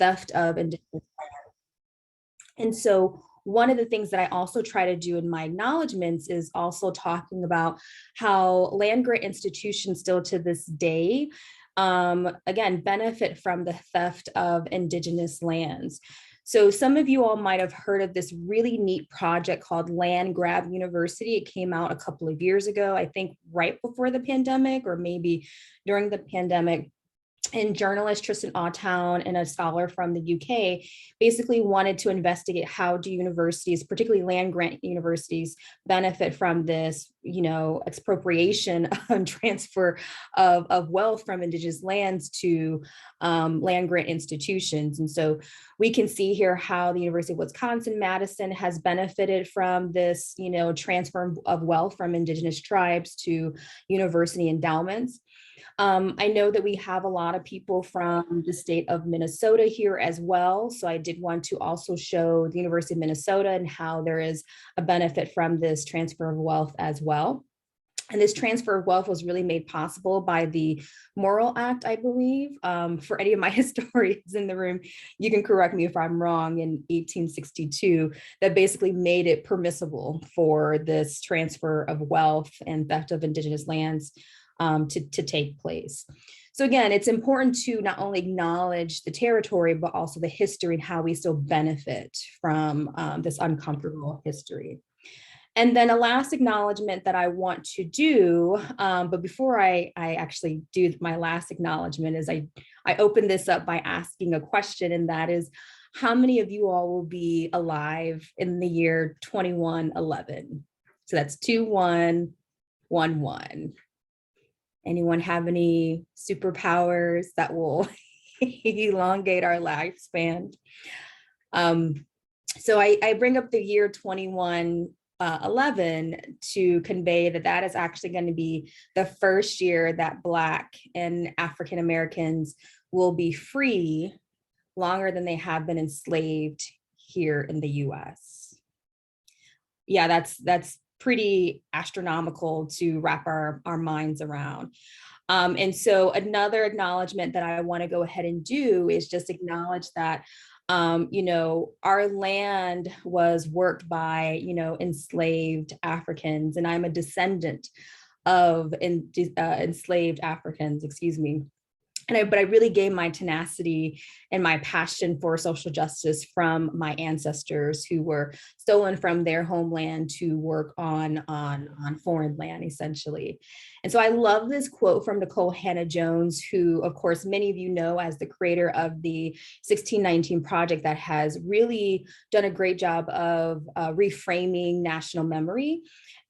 theft of indigenous land. And so one of the things that I also try to do in my acknowledgements is also talking about how land grant institutions still to this day, again, benefit from the theft of indigenous lands. So some of you all might have heard of this really neat project called Land Grab University. It came out a couple of years ago, I think right before the pandemic or maybe during the pandemic. And journalist Tristan Awtown and a scholar from the UK basically wanted to investigate how do universities, particularly land grant universities, benefit from this, expropriation and transfer of wealth from indigenous lands to land grant institutions. And so we can see here how the University of Wisconsin-Madison has benefited from this, transfer of wealth from indigenous tribes to university endowments. I know that we have a lot of people from the state of Minnesota here as well. So I did want to also show the University of Minnesota and how there is a benefit from this transfer of wealth as well. And this transfer of wealth was really made possible by the Morrill Act, I believe. For any of my historians in the room, you can correct me if I'm wrong, in 1862, that basically made it permissible for this transfer of wealth and theft of indigenous lands to take place. So again, it's important to not only acknowledge the territory, but also the history and how we still benefit from this uncomfortable history. And then a last acknowledgement that I want to do, but before I actually do my last acknowledgement, is I open this up by asking a question, and that is, how many of you all will be alive in the year 2111? So that's 2111. Anyone have any superpowers that will elongate our lifespan? So I bring up the year 2111 to convey that is actually going to be the first year that Black and African Americans will be free longer than they have been enslaved here in the US. Yeah, that's pretty astronomical to wrap our minds around. And so another acknowledgement that I want to go ahead and do is just acknowledge that, our land was worked by, enslaved Africans, and I'm a descendant of enslaved Africans, excuse me. But I really gained my tenacity and my passion for social justice from my ancestors who were stolen from their homeland to work on foreign land, essentially. And so I love this quote from Nicole Hannah-Jones, who, of course, many of you know as the creator of the 1619 Project that has really done a great job of reframing national memory.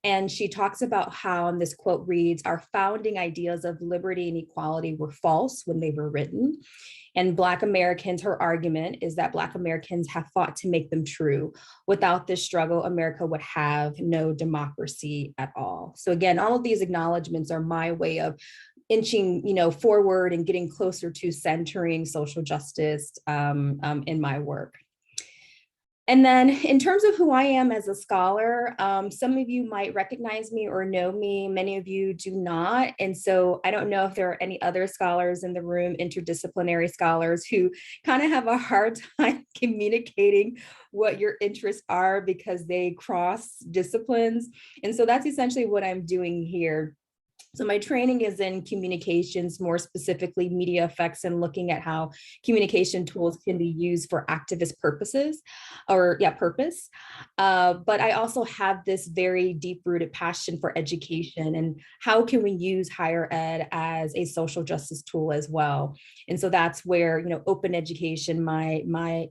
And she talks about how, and this quote reads, "Our founding ideas of liberty and equality were false when they were written. And Black Americans," her argument is that Black Americans have fought to make them true. Without this struggle, America would have no democracy at all. So again, all of these acknowledgements are my way of inching, forward and getting closer to centering social justice in my work. And then in terms of who I am as a scholar, some of you might recognize me or know me, many of you do not. And so I don't know if there are any other scholars in the room, interdisciplinary scholars, who kind of have a hard time communicating what your interests are because they cross disciplines. And so that's essentially what I'm doing here. So my training is in communications, more specifically media effects, and looking at how communication tools can be used for activist purposes, purpose. But I also have this very deep-rooted passion for education and how can we use higher ed as a social justice tool as well. And so that's where, open education, my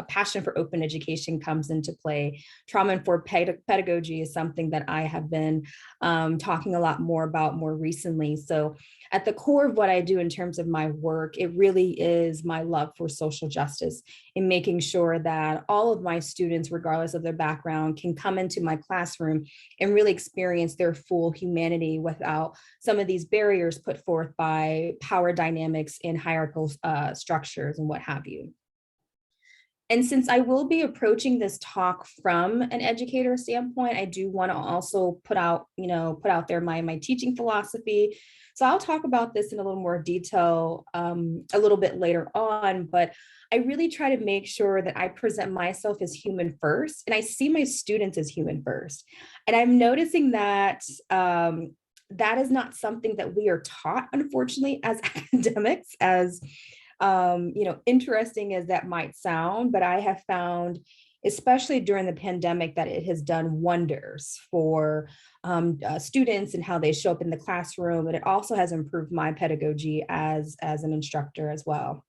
passion for open education comes into play. Trauma-informed pedagogy is something that I have been talking a lot more about more recently. So at the core of what I do in terms of my work, it really is my love for social justice and making sure that all of my students, regardless of their background, can come into my classroom and really experience their full humanity without some of these barriers put forth by power dynamics in hierarchical structures and what have you. And since I will be approaching this talk from an educator standpoint, I do want to also put out there my teaching philosophy. So I'll talk about this in a little more detail a little bit later on, but I really try to make sure that I present myself as human first, and I see my students as human first. And I'm noticing that that is not something that we are taught, unfortunately, as academics, as interesting as that might sound, but I have found, especially during the pandemic, that it has done wonders for students and how they show up in the classroom. And it also has improved my pedagogy as an instructor as well.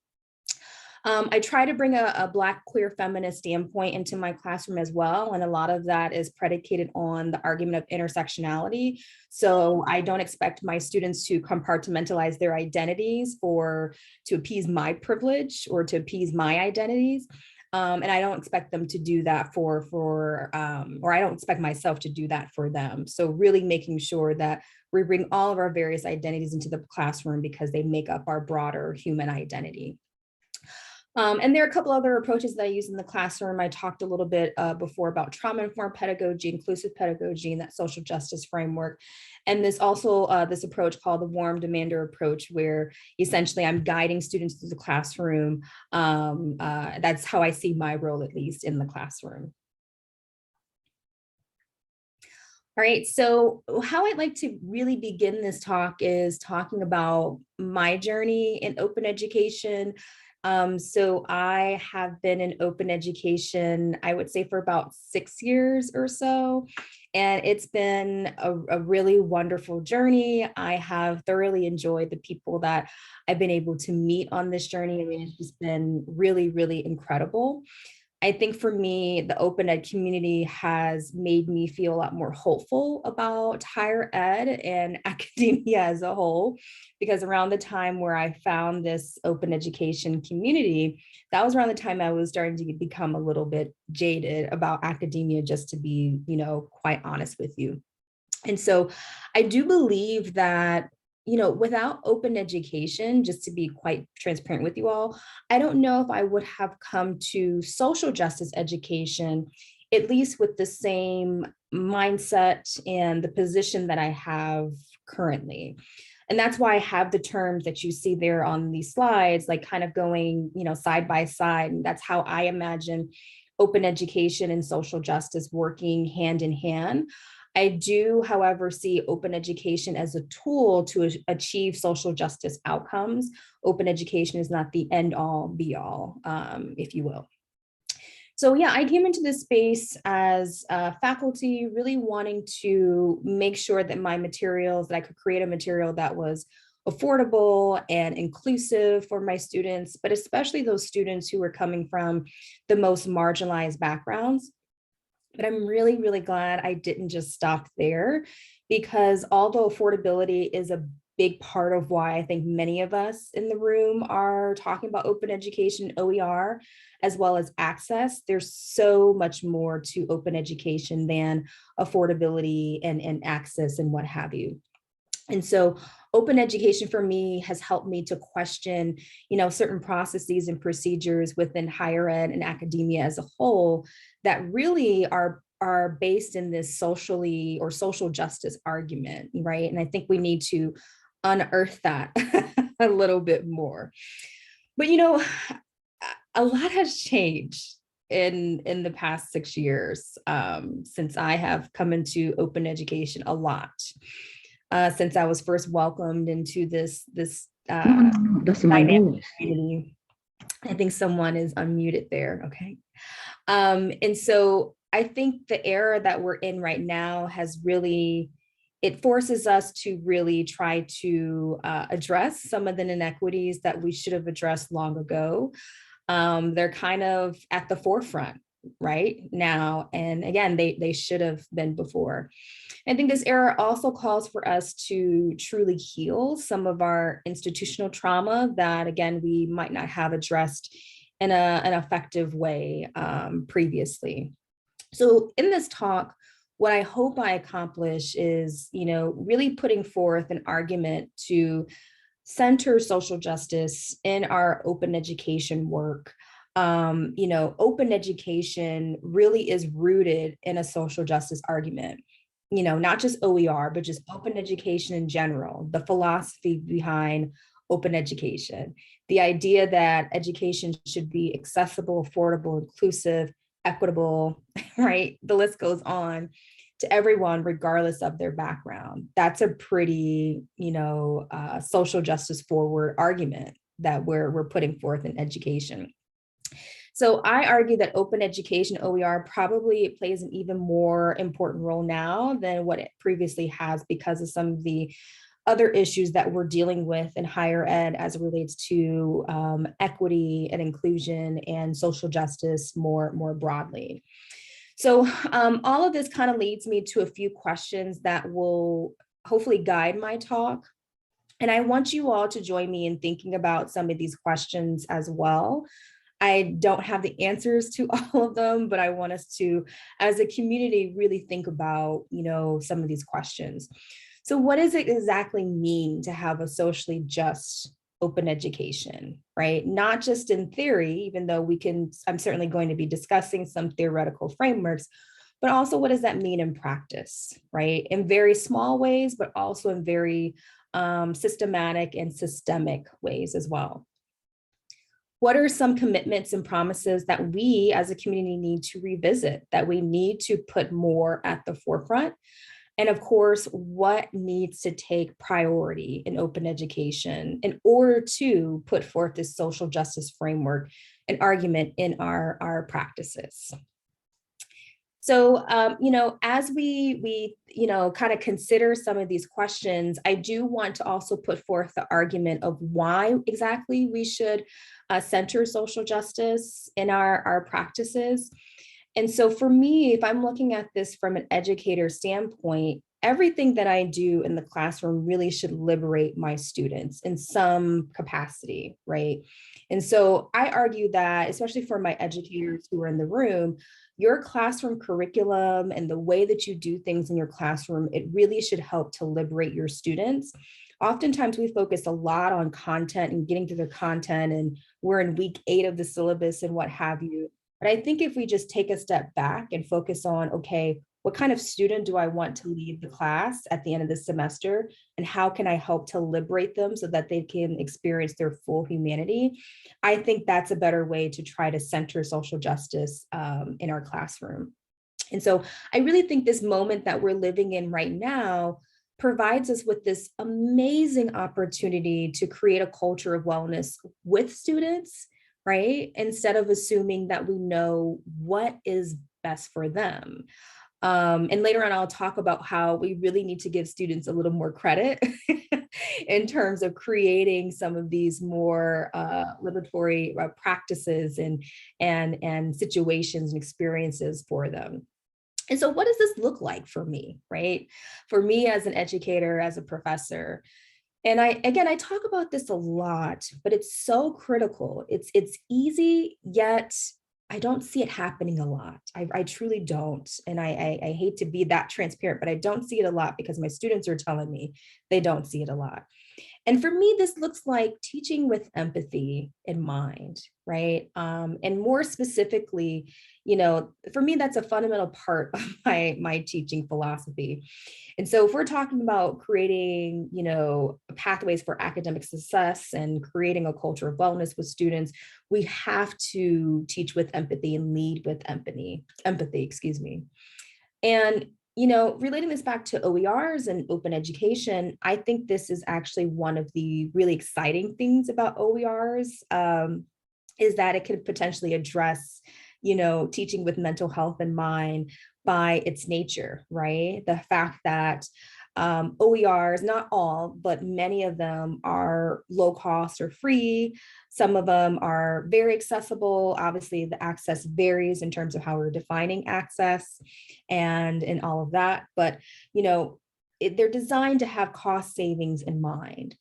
I try to bring a Black queer feminist standpoint into my classroom as well. And a lot of that is predicated on the argument of intersectionality. So I don't expect my students to compartmentalize their identities or to appease my privilege or to appease my identities. And I don't expect them to do that or I don't expect myself to do that for them. So really making sure that we bring all of our various identities into the classroom because they make up our broader human identity. And there are a couple other approaches that I use in the classroom. I talked a little bit before about trauma-informed pedagogy, inclusive pedagogy, and that social justice framework. And this also, this approach called the warm demander approach, where essentially I'm guiding students through the classroom. That's how I see my role, at least in the classroom. All right, so how I'd like to really begin this talk is talking about my journey in open education. So I have been in open education, I would say, for about 6 years or so. And it's been a really wonderful journey. I have thoroughly enjoyed the people that I've been able to meet on this journey. I mean, it's just been really, really incredible. I think for me, the open ed community has made me feel a lot more hopeful about higher ed and academia as a whole, because around the time where I found this open education community, that was around the time I was starting to become a little bit jaded about academia, just to be, quite honest with you. And so I do believe that without open education, just to be quite transparent with you all, I don't know if I would have come to social justice education, at least with the same mindset and the position that I have currently. And that's why I have the terms that you see there on these slides, like kind of going, side by side. And that's how I imagine open education and social justice working hand in hand. I do, however, see open education as a tool to achieve social justice outcomes. Open education is not the end all be all, if you will. So yeah, I came into this space as faculty, really wanting to make sure that my materials, that I could create a material that was affordable and inclusive for my students, but especially those students who were coming from the most marginalized backgrounds. But I'm really, really glad I didn't just stop there, because although affordability is a big part of why I think many of us in the room are talking about open education, OER, as well as access, there's so much more to open education than affordability and access and what have you. And so open education for me has helped me to question, certain processes and procedures within higher ed and academia as a whole that really are based in this socially or social justice argument, right? And I think we need to unearth that a little bit more. But, a lot has changed in the past 6 years since I have come into open education, a lot. Since I was first welcomed into this dynamic community. I think someone is unmuted there, okay. And so I think the era that we're in right now has really, it forces us to really try to address some of the inequities that we should have addressed long ago. They're kind of at the forefront right now. And again, they should have been before. I think this era also calls for us to truly heal some of our institutional trauma that, again, we might not have addressed in an effective way previously. So in this talk, what I hope I accomplish is, really putting forth an argument to center social justice in our open education work. Open education really is rooted in a social justice argument. not just OER, but just open education in general, the philosophy behind open education, the idea that education should be accessible, affordable, inclusive, equitable, right? The list goes on, to everyone, regardless of their background. That's a pretty, social justice forward argument that we're putting forth in education. So I argue that open education, OER, probably plays an even more important role now than what it previously has, because of some of the other issues that we're dealing with in higher ed as it relates to equity and inclusion and social justice more broadly. So all of this kind of leads me to a few questions that will hopefully guide my talk. And I want you all to join me in thinking about some of these questions as well. I don't have the answers to all of them, but I want us to, as a community, really think about, some of these questions. So what does it exactly mean to have a socially just open education, right? Not just in theory, even though I'm certainly going to be discussing some theoretical frameworks, but also what does that mean in practice, right? In very small ways, but also in very systematic and systemic ways as well. What are some commitments and promises that we as a community need to revisit, that we need to put more at the forefront? And of course, what needs to take priority in open education in order to put forth this social justice framework and argument in our practices? So, as we kind of consider some of these questions, I do want to also put forth the argument of why exactly we should center social justice in our practices. And so for me, if I'm looking at this from an educator standpoint, everything that I do in the classroom really should liberate my students in some capacity, right? And so I argue that, especially for my educators who are in the room, your classroom curriculum and the way that you do things in your classroom, it really should help to liberate your students. Oftentimes we focus a lot on content and getting through the content, and we're in week 8 of the syllabus and what have you. But I think if we just take a step back and focus on, okay, what kind of student do I want to leave the class at the end of the semester? And how can I help to liberate them so that they can experience their full humanity? I think that's a better way to try to center social justice in our classroom. And so I really think this moment that we're living in right now provides us with this amazing opportunity to create a culture of wellness with students, right? Instead of assuming that we know what is best for them. And later on, I'll talk about how we really need to give students a little more credit in terms of creating some of these more liberatory practices and situations and experiences for them. And so what does this look like for me, right? For me as an educator, as a professor. And I talk about this a lot, but it's so critical. It's easy, yet I don't see it happening a lot. I truly don't. And I hate to be that transparent, but I don't see it a lot because my students are telling me they don't see it a lot. And for me, this looks like teaching with empathy in mind, right? And more specifically, for me, that's a fundamental part of my teaching philosophy. And so if we're talking about creating, pathways for academic success and creating a culture of wellness with students, we have to teach with empathy and lead with empathy, excuse me. And relating this back to OERs and open education, I think this is actually one of the really exciting things about OERs, is that it could potentially address, teaching with mental health in mind by its nature, right? The fact that OERs, not all, but many of them are low cost or free. Some of them are very accessible. Obviously, the access varies in terms of how we're defining access and all of that. But, they're designed to have cost savings in mind.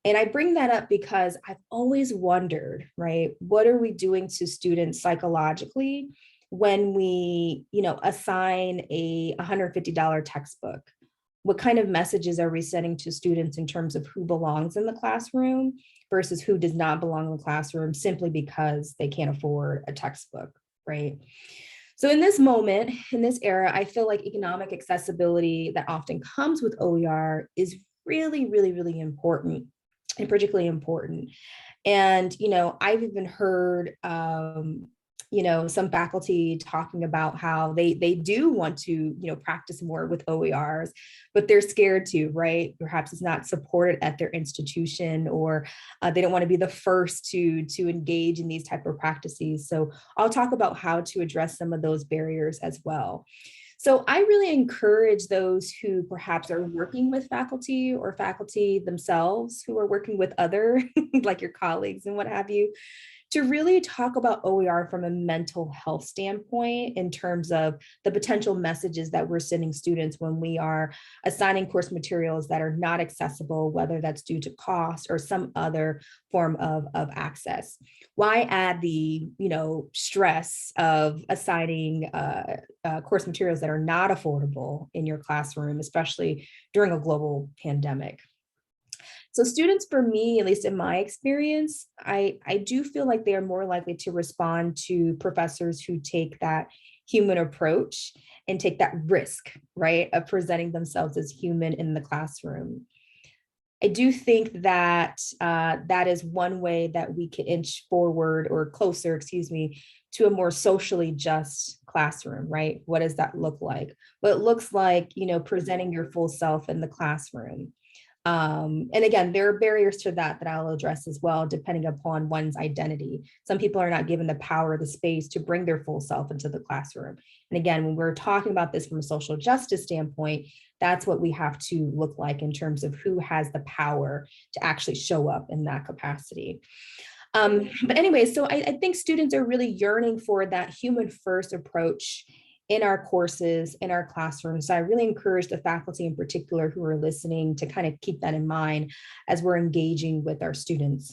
And I bring that up because I've always wondered, right? What are we doing to students psychologically when we, assign a $150 textbook? What kind of messages are we sending to students in terms of who belongs in the classroom versus who does not belong in the classroom simply because they can't afford a textbook, right? So in this moment, in this era, I feel like economic accessibility that often comes with OER is really, really, really important, and particularly important. And, I've even heard, some faculty talking about how they do want to, practice more with OERs, but they're scared to, right? Perhaps it's not supported at their institution, or they don't want to be the first to engage in these type of practices. So I'll talk about how to address some of those barriers as well. So I really encourage those who perhaps are working with faculty, or faculty themselves who are working with other, like your colleagues and what have you, to really talk about OER from a mental health standpoint in terms of the potential messages that we're sending students when we are assigning course materials that are not accessible, whether that's due to cost or some other form of access. Why add the stress of assigning course materials that are not affordable in your classroom, especially during a global pandemic? So students, for me, at least in my experience, I do feel like they are more likely to respond to professors who take that human approach and take that risk, right, of presenting themselves as human in the classroom. I do think that that is one way that we can inch forward, or closer, excuse me, to a more socially just classroom, right? What does that look like? Well, it looks like, presenting your full self in the classroom. And again, there are barriers to that I'll address as well, depending upon one's identity. Some people are not given the power or the space to bring their full self into the classroom. And again, when we're talking about this from a social justice standpoint, that's what we have to look like in terms of who has the power to actually show up in that capacity. But anyway, so I think students are really yearning for that human first approach in our courses, in our classrooms. So I really encourage the faculty in particular who are listening to kind of keep that in mind as we're engaging with our students.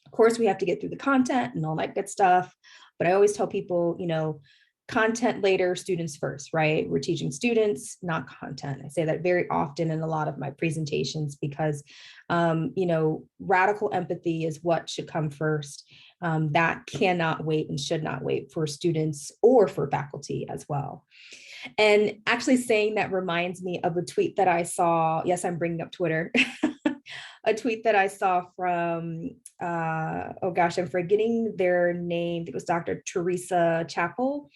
Of course, we have to get through the content and all that good stuff, but I always tell people, content later, students first, right? We're teaching students, not content. I say that very often in a lot of my presentations because, radical empathy is what should come first. That cannot wait and should not wait for students or for faculty as well. And actually saying that reminds me of a tweet that I saw. Yes, I'm bringing up Twitter. A tweet that I saw from, oh gosh, I'm forgetting their name. It was Dr. Teresa Chappell.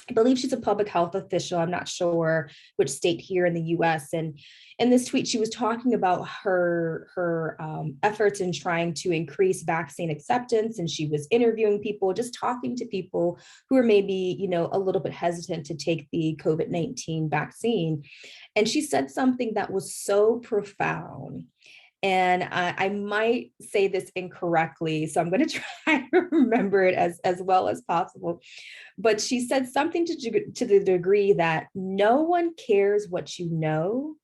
I believe she's a public health official. I'm not sure which state here in the US. And in this tweet, she was talking about her efforts in trying to increase vaccine acceptance. And she was interviewing people, just talking to people who are maybe, a little bit hesitant to take the COVID-19 vaccine. And she said something that was so profound. And I might say this incorrectly, so I'm going to try to remember it as well as possible. But she said something to the degree that no one cares what you know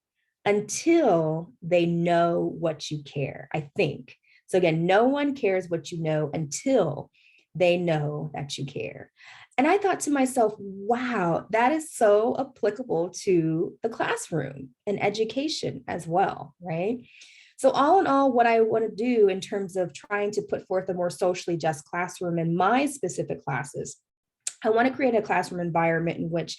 until they know what you care, I think. So again, no one cares what you know until they know that you care. And I thought to myself, wow, that is so applicable to the classroom and education as well, right? So all in all, what I want to do in terms of trying to put forth a more socially just classroom in my specific classes, I want to create a classroom environment in which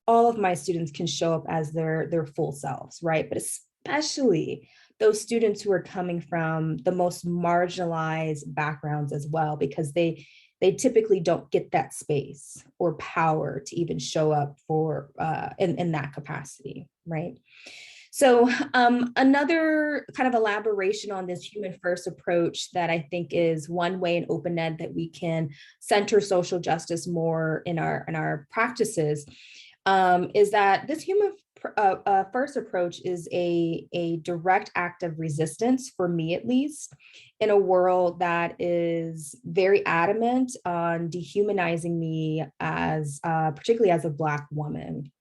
all of my students can show up as their full selves, right? But especially those students who are coming from the most marginalized backgrounds as well, because they typically don't get that space or power to even show up for in that capacity, right? So another kind of elaboration on this human first approach that I think is one way in open ed that we can center social justice more in our practices is that this human first approach is a direct act of resistance, for me at least, in a world that is very adamant on dehumanizing me as particularly as a Black woman.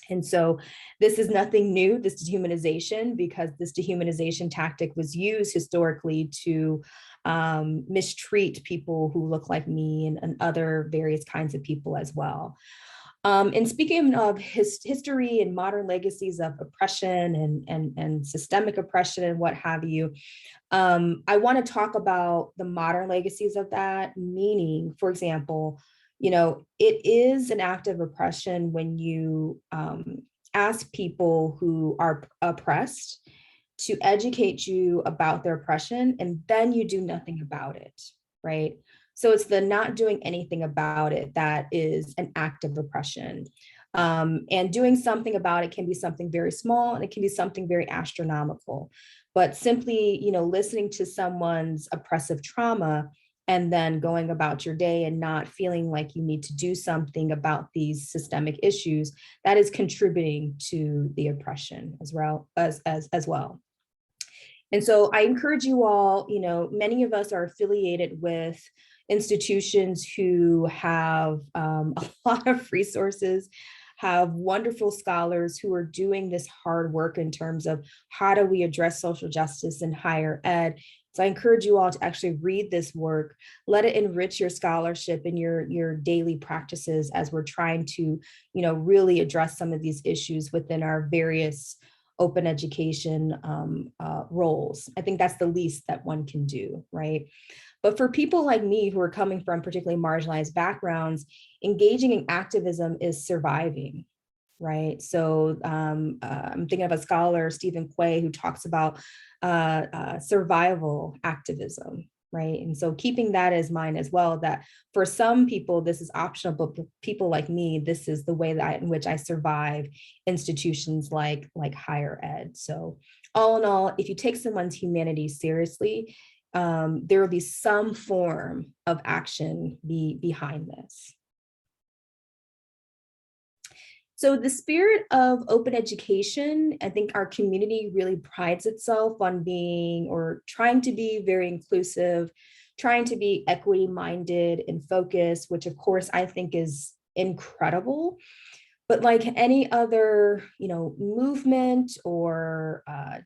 And so this is nothing new, this dehumanization, because this dehumanization tactic was used historically to mistreat people who look like me and other various kinds of people as well. And speaking of history and modern legacies of oppression and systemic oppression and what have you, I want to talk about the modern legacies of that, meaning, for example, it is an act of oppression when you ask people who are oppressed to educate you about their oppression, and then you do nothing about it, right? So it's the not doing anything about it that is an act of oppression. And doing something about it can be something very small, and it can be something very astronomical. But simply, listening to someone's oppressive trauma and then going about your day and not feeling like you need to do something about these systemic issues, that is contributing to the oppression as well. And so I encourage you all, many of us are affiliated with institutions who have a lot of resources, have wonderful scholars who are doing this hard work in terms of how do we address social justice in higher ed. So I encourage you all to actually read this work, let it enrich your scholarship and your daily practices as we're trying to, really address some of these issues within our various open education roles. I think that's the least that one can do, right? But for people like me who are coming from particularly marginalized backgrounds, engaging in activism is surviving, right? So I'm thinking of a scholar, Stephen Quay, who talks about survival activism, right? And so keeping that as mind as well, that for some people, this is optional, but for people like me, this is the way that in which I survive institutions like higher ed. So all in all, if you take someone's humanity seriously, there will be some form of action behind this. So the spirit of open education, I think our community really prides itself on being or trying to be very inclusive, trying to be equity minded and focused, which of course I think is incredible. But like any other, movement or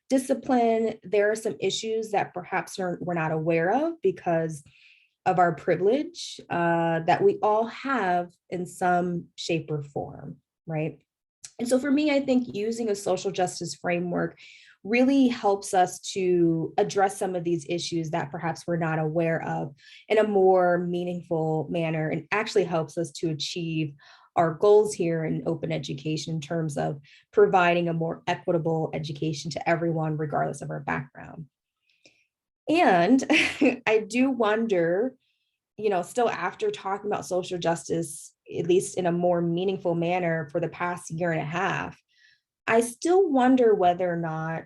discipline, there are some issues that perhaps we're not aware of because of our privilege that we all have in some shape or form, right? And so for me, I think using a social justice framework really helps us to address some of these issues that perhaps we're not aware of in a more meaningful manner, and actually helps us to achieve our goals here in open education in terms of providing a more equitable education to everyone, regardless of our background. And I do wonder, still after talking about social justice, at least in a more meaningful manner for the past year and a half, I still wonder whether or not,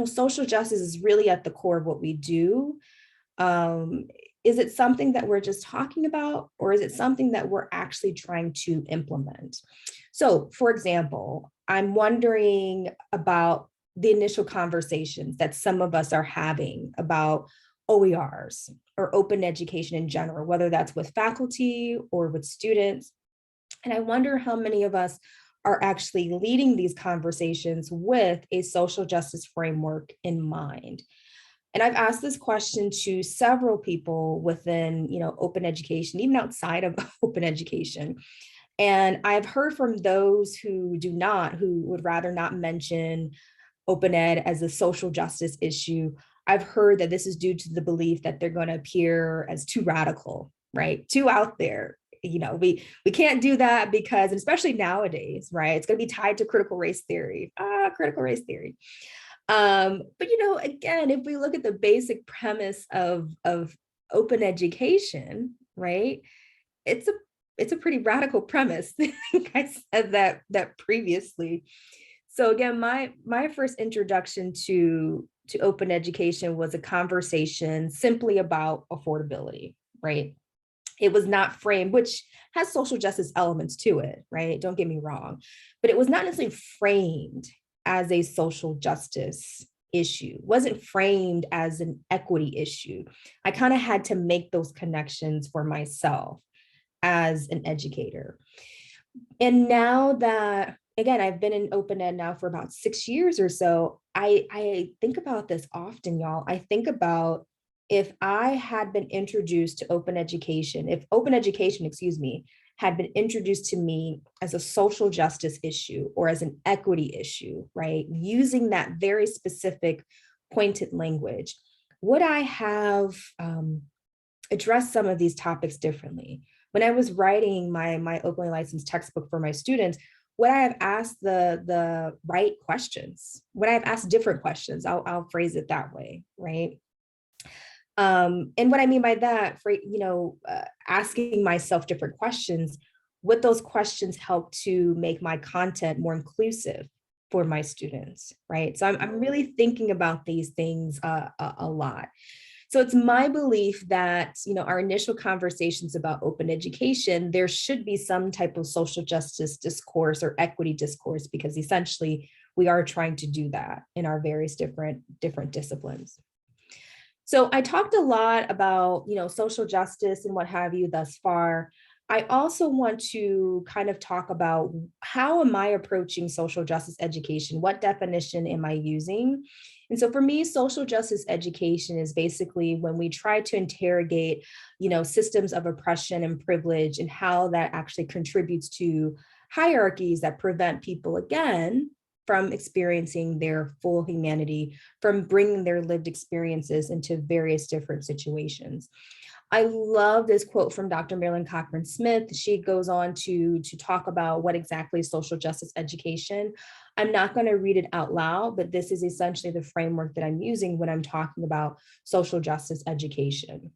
social justice is really at the core of what we do. Is it something that we're just talking about, or is it something that we're actually trying to implement? So, for example, I'm wondering about the initial conversations that some of us are having about OERs or open education in general, whether that's with faculty or with students. And I wonder how many of us are actually leading these conversations with a social justice framework in mind. And I've asked this question to several people within, open education, even outside of open education. And I've heard from those who would rather not mention open ed as a social justice issue. I've heard that this is due to the belief that they're going to appear as too radical, right? Too out there. We can't do that because, especially nowadays, right? It's going to be tied to critical race theory. Critical race theory. But again, if we look at the basic premise of open education, right? It's a pretty radical premise. I think I said that previously. So again, my first introduction to open education was a conversation simply about affordability, right? It was not framed, which has social justice elements to it, right? Don't get me wrong, but it was not necessarily framed as a social justice issue, wasn't framed as an equity issue. I kind of had to make those connections for myself as an educator. And now that, again, I've been in open ed now for about 6 years or so, I think about this often, y'all. I think about if I had been introduced to open education, if open education, excuse me, had been introduced to me as a social justice issue or as an equity issue, right? Using that very specific pointed language, would I have address some of these topics differently. When I was writing my openly licensed textbook for my students, would I have asked the right questions? Would I have asked different questions? I'll phrase it that way, right? And what I mean by that, for asking myself different questions, would those questions help to make my content more inclusive for my students, right? So I'm really thinking about these things a lot. So it's my belief that, our initial conversations about open education, there should be some type of social justice discourse or equity discourse, because essentially we are trying to do that in our various different disciplines. So I talked a lot about, social justice and what have you thus far. I also want to kind of talk about, how am I approaching social justice education? What definition am I using? And so for me, social justice education is basically when we try to interrogate, systems of oppression and privilege, and how that actually contributes to hierarchies that prevent people, again, from experiencing their full humanity, from bringing their lived experiences into various different situations. I love this quote from Dr. Marilyn Cochran Smith. She goes on to talk about what exactly is social justice education. I'm not going to read it out loud, but this is essentially the framework that I'm using when I'm talking about social justice education.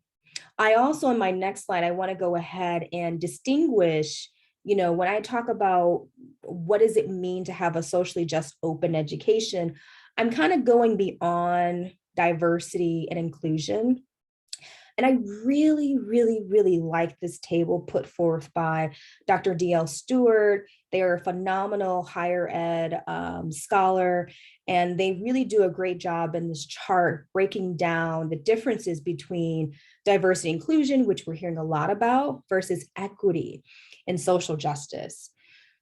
I also, in my next slide, I want to go ahead and distinguish, when I talk about what does it mean to have a socially just open education, I'm kind of going beyond diversity and inclusion. And I really, really, really like this table put forth by Dr. D.L. Stewart. They are a phenomenal higher ed scholar, and they really do a great job in this chart breaking down the differences between diversity and inclusion, which we're hearing a lot about, versus equity and social justice.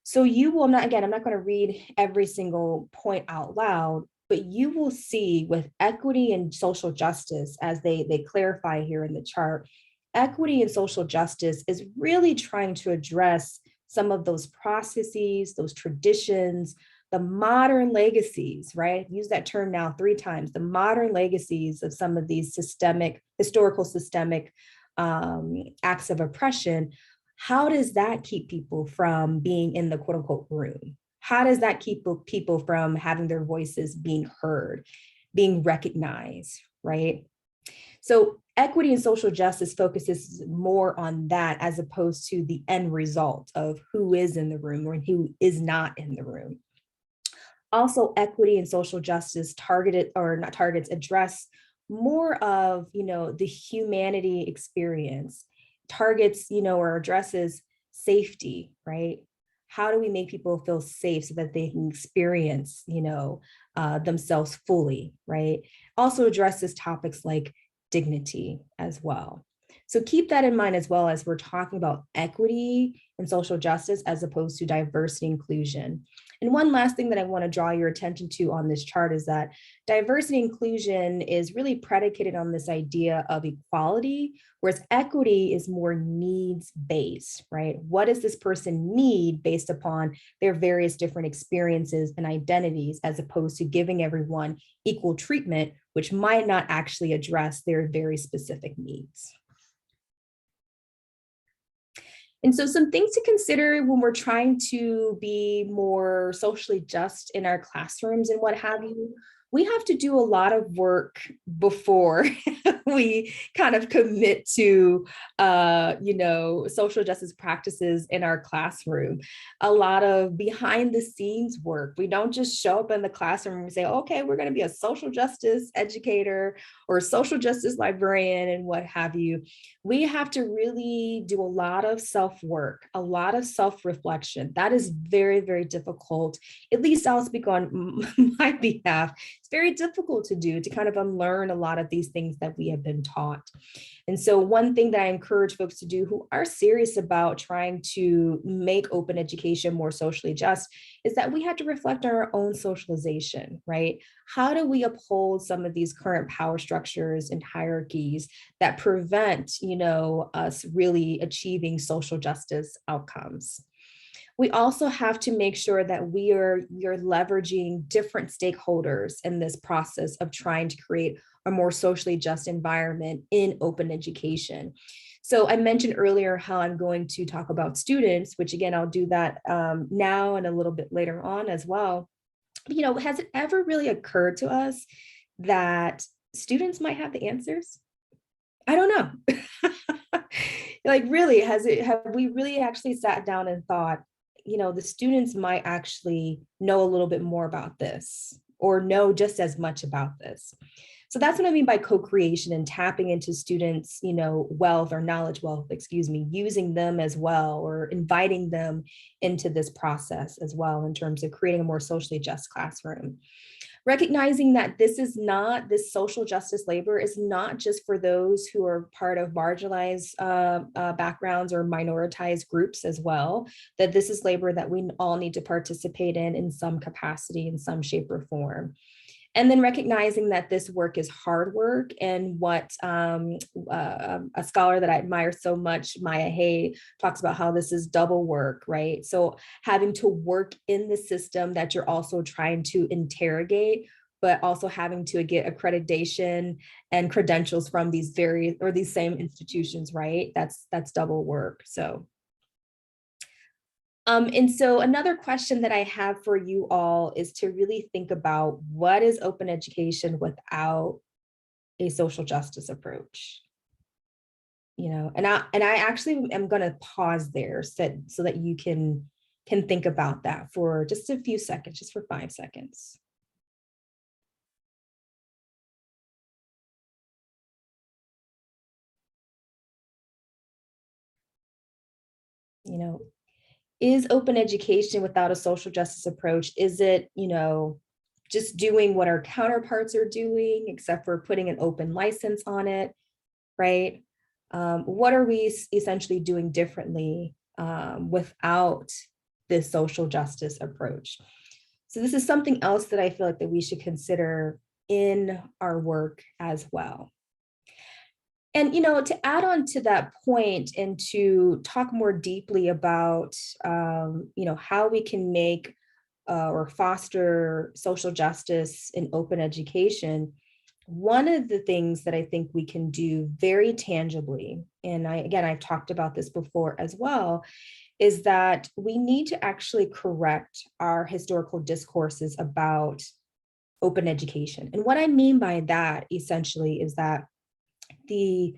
So you will not, again, I'm not going to read every single point out loud, but you will see with equity and social justice, as they clarify here in the chart, equity and social justice is really trying to address some of those processes, those traditions, the modern legacies, right? I've used that term now 3 times, the modern legacies of some of these historical systemic acts of oppression. How does that keep people from being in the quote unquote room? How does that keep people from having their voices being heard, being recognized, right? So equity and social justice focuses more on that, as opposed to the end result of who is in the room or who is not in the room. Also, equity and social justice address more of, the humanity experience, targets, or addresses safety, right? How do we make people feel safe so that they can experience, themselves fully, right? Also addresses topics like dignity as well. So keep that in mind, as well as we're talking about equity and social justice as opposed to diversity and inclusion. And one last thing that I want to draw your attention to on this chart is that diversity and inclusion is really predicated on this idea of equality, whereas equity is more needs-based, right? What does this person need based upon their various different experiences and identities, as opposed to giving everyone equal treatment, which might not actually address their very specific needs. And so some things to consider when we're trying to be more socially just in our classrooms and what have you, we have to do a lot of work before we kind of commit to, social justice practices in our classroom. A lot of behind the scenes work. We don't just show up in the classroom and say, okay, we're going to be a social justice educator or a social justice librarian and what have you. We have to really do a lot of self-work, a lot of self-reflection. That is very, very difficult. At least I'll speak on my behalf. It's very difficult to do, to kind of unlearn a lot of these things that we have been taught. And so one thing that I encourage folks to do who are serious about trying to make open education more socially just is that we have to reflect on our own socialization, right? How do we uphold some of these current power structures and hierarchies that prevent, us really achieving social justice outcomes? We also have to make sure that we are leveraging different stakeholders in this process of trying to create a more socially just environment in open education. So I mentioned earlier how I'm going to talk about students, which again, I'll do that now and a little bit later on as well. Has it ever really occurred to us that students might have the answers? I don't know. Like, really, have we really actually sat down and thought, the students might actually know a little bit more about this or know just as much about this? So that's what I mean by co-creation and tapping into students, wealth or knowledge wealth, excuse me, using them as well, or inviting them into this process as well in terms of creating a more socially just classroom. Recognizing that this social justice labor is not just for those who are part of marginalized backgrounds or minoritized groups as well, that this is labor that we all need to participate in some capacity, in some shape or form. And then recognizing that this work is hard work, and what a scholar that I admire so much, Maya Hay, talks about how this is double work, right? So having to work in the system that you're also trying to interrogate, but also having to get accreditation and credentials from these same institutions, right? That's double work. And so another question that I have for you all is to really think about, what is open education without a social justice approach? And I actually am going to pause there so that you can think about that for just a few seconds, just for 5 seconds. Is open education without a social justice approach, is it, just doing what our counterparts are doing, except for putting an open license on it, right? What are we essentially doing differently without this social justice approach? So this is something else that I feel like that we should consider in our work as well. And, to add on to that point and to talk more deeply about, how we can make or foster social justice in open education, one of the things that I think we can do very tangibly, and I've talked about this before as well, is that we need to actually correct our historical discourses about open education. And what I mean by that essentially is that the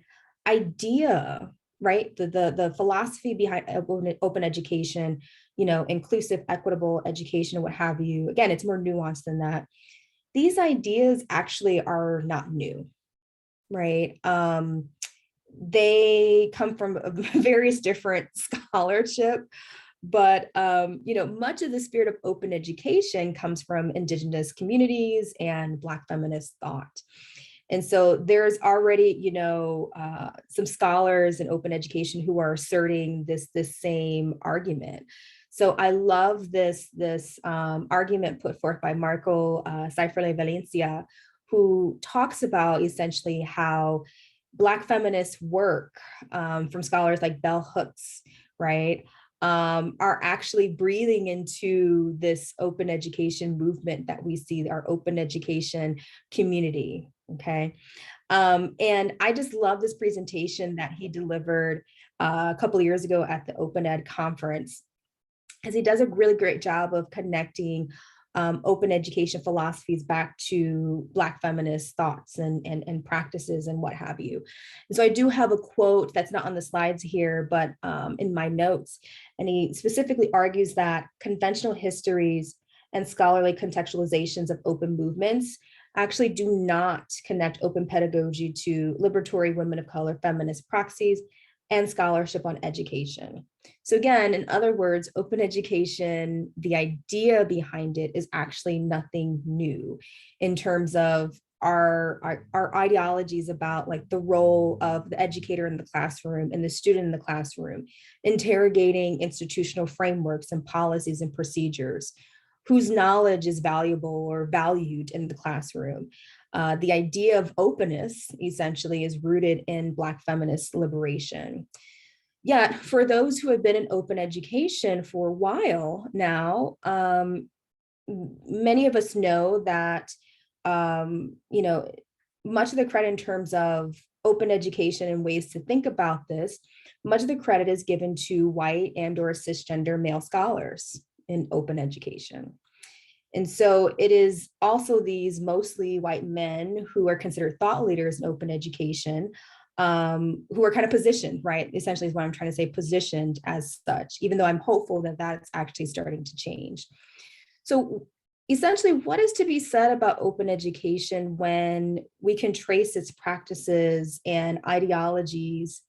idea, right, the philosophy behind open education, inclusive, equitable education, what have you, again, it's more nuanced than that. These ideas actually are not new, right? They come from various different scholarship, but much of the spirit of open education comes from Indigenous communities and Black feminist thought. And so there's already, some scholars in open education who are asserting this same argument. So I love this argument put forth by Marco Seiferle Valencia, who talks about essentially how Black feminist work from scholars like Bell Hooks, right, are actually breathing into this open education movement that we see, our open education community. Okay. And I just love this presentation that he delivered a couple of years ago at the Open Ed conference, because he does a really great job of connecting open education philosophies back to Black feminist thoughts and practices and what have you. And so I do have a quote that's not on the slides here, but in my notes, and he specifically argues that conventional histories and scholarly contextualizations of open movements actually do not connect open pedagogy to liberatory women of color feminist praxis and scholarship on education. So again, in other words, open education, the idea behind it is actually nothing new in terms of our ideologies about like the role of the educator in the classroom and the student in the classroom, interrogating institutional frameworks and policies and procedures, whose knowledge is valuable or valued in the classroom. The idea of openness essentially is rooted in Black feminist liberation. Yet for those who have been in open education for a while now, many of us know that, much of the credit in terms of open education and ways to think about this, much of the credit is given to white and or cisgender male scholars in open education. And so it is also these mostly white men who are considered thought leaders in open education, who are kind of positioned, right? Essentially is what I'm trying to say, positioned as such, even though I'm hopeful that that's actually starting to change. So essentially, what is to be said about open education when we can trace its practices and ideologies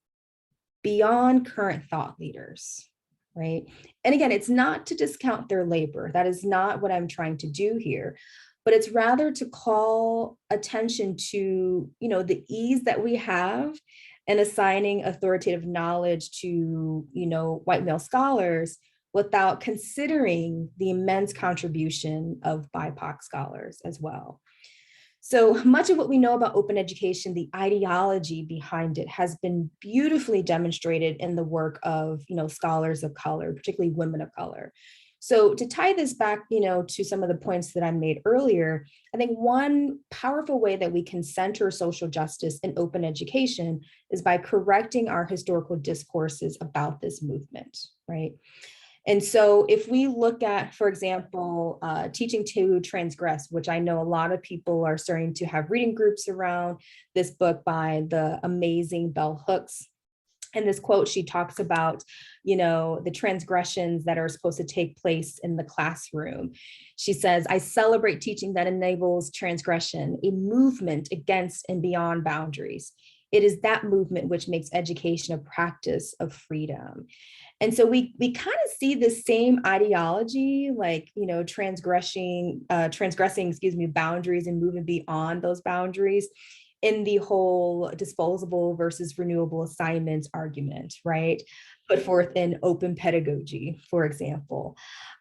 beyond current thought leaders, right? And again, it's not to discount their labor. That is not what I'm trying to do here, but it's rather to call attention to, the ease that we have in assigning authoritative knowledge to, white male scholars without considering the immense contribution of BIPOC scholars as well. So much of what we know about open education, the ideology behind it, has been beautifully demonstrated in the work of, scholars of color, particularly women of color. So to tie this back, to some of the points that I made earlier, I think one powerful way that we can center social justice in open education is by correcting our historical discourses about this movement, right? And so if we look at, for example, teaching to transgress, which I know a lot of people are starting to have reading groups around this book by the amazing Bell Hooks. In this quote, she talks about, the transgressions that are supposed to take place in the classroom. She says, I celebrate teaching that enables transgression, a movement against and beyond boundaries. It is that movement which makes education a practice of freedom. And so we kind of see the same ideology, like, transgressing, boundaries and moving beyond those boundaries in the whole disposable versus renewable assignments argument, right? Put forth in open pedagogy, for example.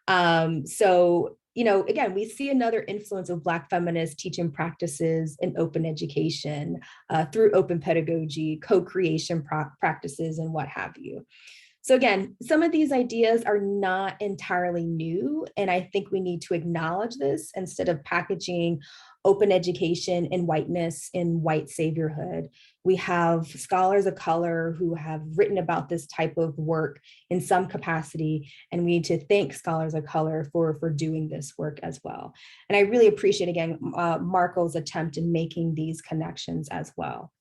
So, again, we see another influence of Black feminist teaching practices in open education through open pedagogy, co-creation practices, and what have you. So again, some of these ideas are not entirely new, and I think we need to acknowledge this instead of packaging open education and whiteness in white saviorhood. We have scholars of color who have written about this type of work in some capacity, and we need to thank scholars of color for doing this work as well. And I really appreciate, again, Marco's attempt in making these connections as well.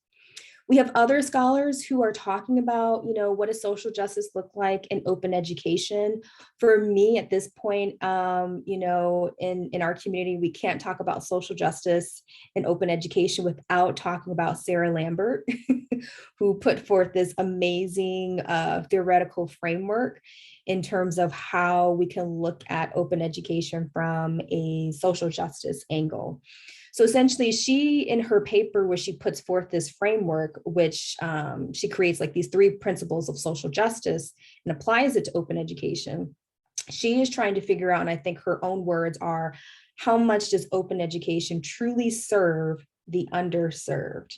We have other scholars who are talking about, what does social justice look like in open education? For me, at this point, in our community, we can't talk about social justice in open education without talking about Sarah Lambert, who put forth this amazing theoretical framework in terms of how we can look at open education from a social justice angle. So essentially, she, in her paper, where she puts forth this framework, which she creates like these 3 principles of social justice and applies it to open education, she is trying to figure out, and I think her own words are, how much does open education truly serve the underserved?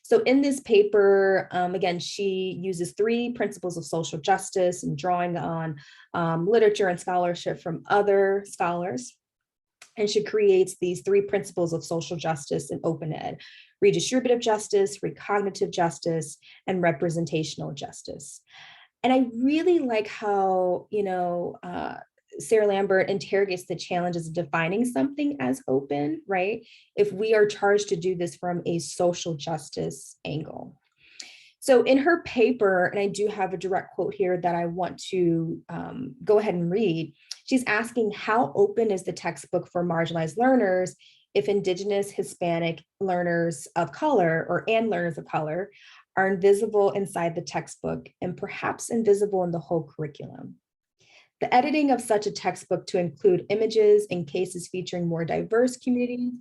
So in this paper, again, she uses 3 principles of social justice and drawing on literature and scholarship from other scholars. And she creates these 3 principles of social justice in open ed: redistributive justice, recognitive justice, and representational justice. And I really like how, Sarah Lambert interrogates the challenges of defining something as open, right? If we are charged to do this from a social justice angle. So in her paper, and I do have a direct quote here that I want to go ahead and read, she's asking, how open is the textbook for marginalized learners if Indigenous, Hispanic learners of color and learners of color are invisible inside the textbook and perhaps invisible in the whole curriculum? The editing of such a textbook to include images and cases featuring more diverse communities,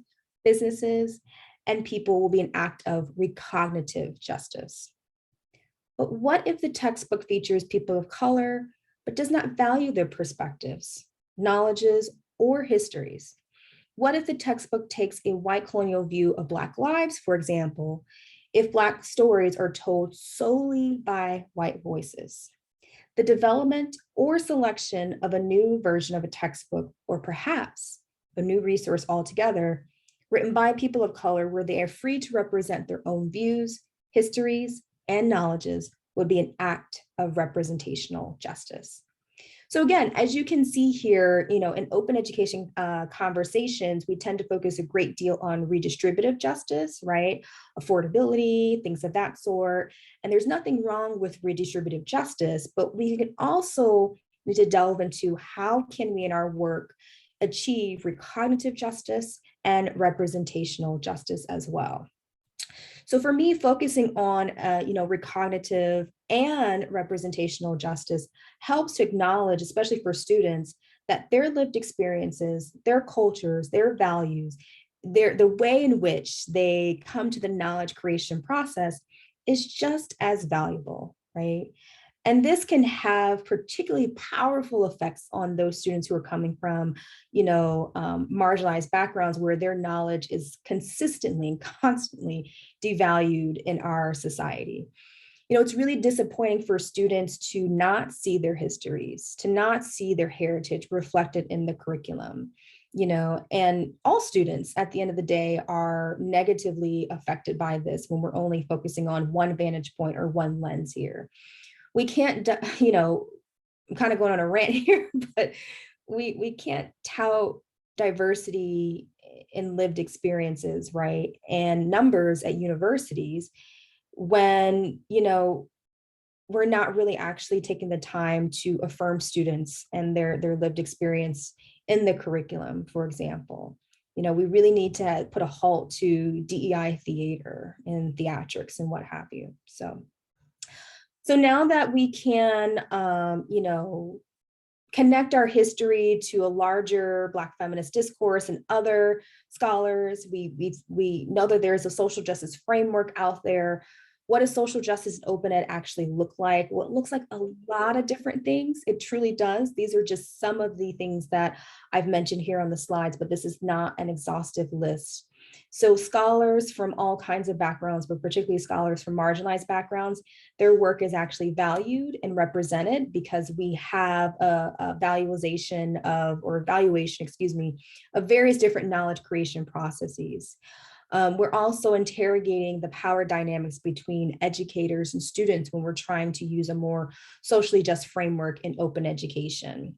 businesses, and people will be an act of recognitive justice. But what if the textbook features people of color, but does not value their perspectives, knowledges, or histories? What if the textbook takes a white colonial view of Black lives, for example, if Black stories are told solely by white voices? The development or selection of a new version of a textbook, or perhaps a new resource altogether, written by people of color where they are free to represent their own views, histories, and knowledges would be an act of representational justice. So again, as you can see here, in open education conversations, we tend to focus a great deal on redistributive justice, right? Affordability, things of that sort. And there's nothing wrong with redistributive justice, but we can also need to delve into how can we in our work achieve recognitive justice and representational justice as well. So for me, focusing on, recognitive and representational justice helps to acknowledge, especially for students, that their lived experiences, their cultures, their values, the way in which they come to the knowledge creation process is just as valuable, right? And this can have particularly powerful effects on those students who are coming from, marginalized backgrounds where their knowledge is consistently and constantly devalued in our society. It's really disappointing for students to not see their histories, to not see their heritage reflected in the curriculum, and all students at the end of the day are negatively affected by this when we're only focusing on one vantage point or one lens here. We can't, I'm kind of going on a rant here, but we can't tout diversity in lived experiences, right? And numbers at universities when, we're not really actually taking the time to affirm students and their lived experience in the curriculum, for example. We really need to put a halt to DEI theater and theatrics and what have you. So now that we can, connect our history to a larger Black feminist discourse and other scholars, we know that there's a social justice framework out there. What does social justice and open ed actually look like? Well, it looks like a lot of different things. It truly does. These are just some of the things that I've mentioned here on the slides, but this is not an exhaustive list. So scholars from all kinds of backgrounds, but particularly scholars from marginalized backgrounds, their work is actually valued and represented because we have a evaluation, of various different knowledge creation processes. We're also interrogating the power dynamics between educators and students when we're trying to use a more socially just framework in open education.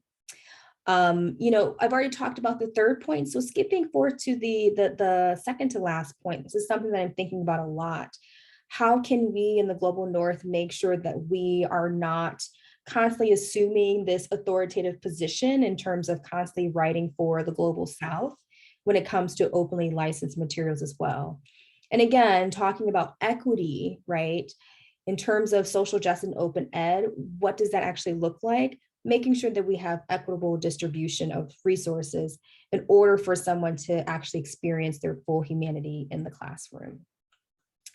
I've already talked about the third point. So skipping forward to the second to last point, this is something that I'm thinking about a lot. How can we in the global North make sure that we are not constantly assuming this authoritative position in terms of constantly writing for the global South when it comes to openly licensed materials as well? And again, talking about equity, right? In terms of social justice and open ed, what does that actually look like? Making sure that we have equitable distribution of resources in order for someone to actually experience their full humanity in the classroom.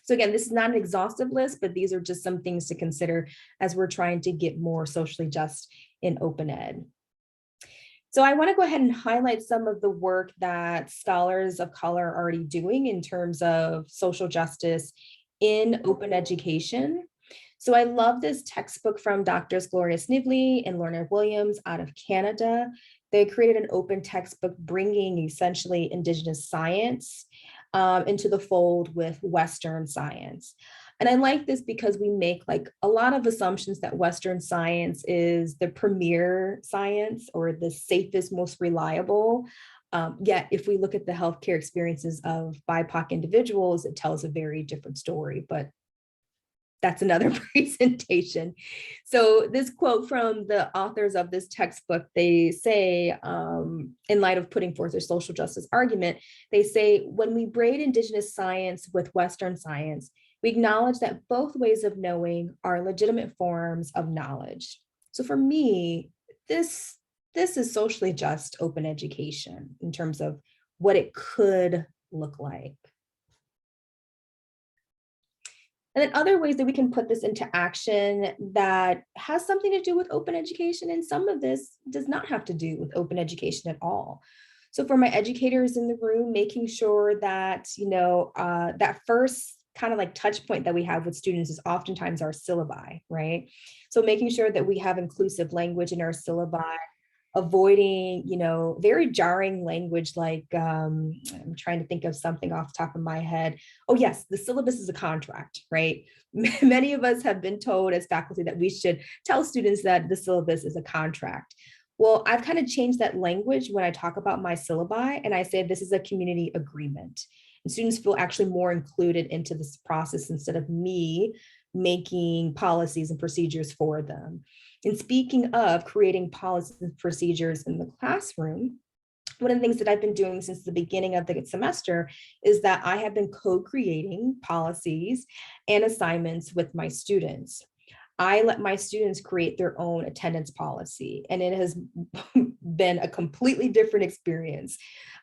So again, this is not an exhaustive list, but these are just some things to consider as we're trying to get more socially just in open ed. So I want to go ahead and highlight some of the work that scholars of color are already doing in terms of social justice in open education. So I love this textbook from Drs. Gloria Snively and Lorna Williams out of Canada. They created an open textbook bringing essentially Indigenous science into the fold with Western science. And I like this because we make like a lot of assumptions that Western science is the premier science or the safest, most reliable. Yet if we look at the healthcare experiences of BIPOC individuals, it tells a very different story, but that's another presentation. So this quote from the authors of this textbook, they say, in light of putting forth their social justice argument, they say, when we braid Indigenous science with Western science, we acknowledge that both ways of knowing are legitimate forms of knowledge. So for me, this is socially just open education in terms of what it could look like. And then other ways that we can put this into action that has something to do with open education, and some of this does not have to do with open education at all. So for my educators in the room, making sure that, that first kind of like touch point that we have with students is oftentimes our syllabi, right? So making sure that we have inclusive language in our syllabi, avoiding, very jarring language like, I'm trying to think of something off the top of my head. Oh yes, the syllabus is a contract, right? Many of us have been told as faculty that we should tell students that the syllabus is a contract. Well, I've kind of changed that language when I talk about my syllabi, and I say this is a community agreement. And students feel actually more included into this process instead of me making policies and procedures for them. And speaking of creating policies and procedures in the classroom, one of the things that I've been doing since the beginning of the semester is that I have been co-creating policies and assignments with my students. I let my students create their own attendance policy, and it has been a completely different experience.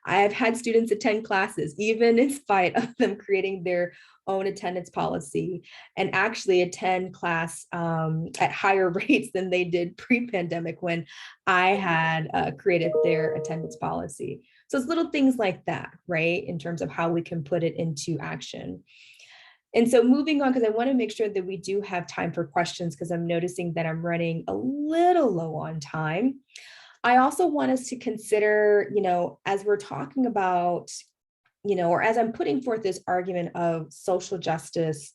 I have had students attend classes, even in spite of them creating their own attendance policy, and actually attend class at higher rates than they did pre-pandemic when I had created their attendance policy. So it's little things like that, right? In terms of how we can put it into action. And so moving on, because I want to make sure that we do have time for questions, because I'm noticing that I'm running a little low on time. I also want us to consider, as we're talking about, or as I'm putting forth this argument of social justice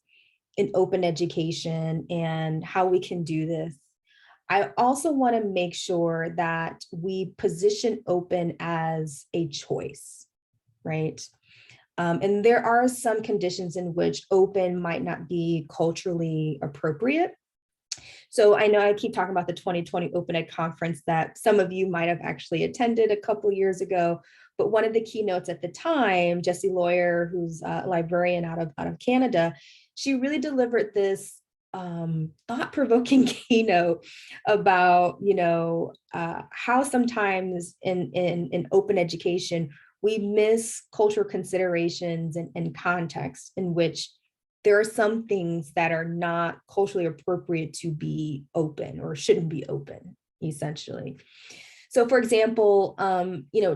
in open education and how we can do this, I also want to make sure that we position open as a choice, right? And there are some conditions in which open might not be culturally appropriate. So I know I keep talking about the 2020 Open Ed conference that some of you might have actually attended a couple years ago, but one of the keynotes at the time, Jessie Lawyer, who's a librarian out of Canada, she really delivered this thought-provoking keynote about, how sometimes in open education, we miss cultural considerations and context in which there are some things that are not culturally appropriate to be open or shouldn't be open, essentially. So for example,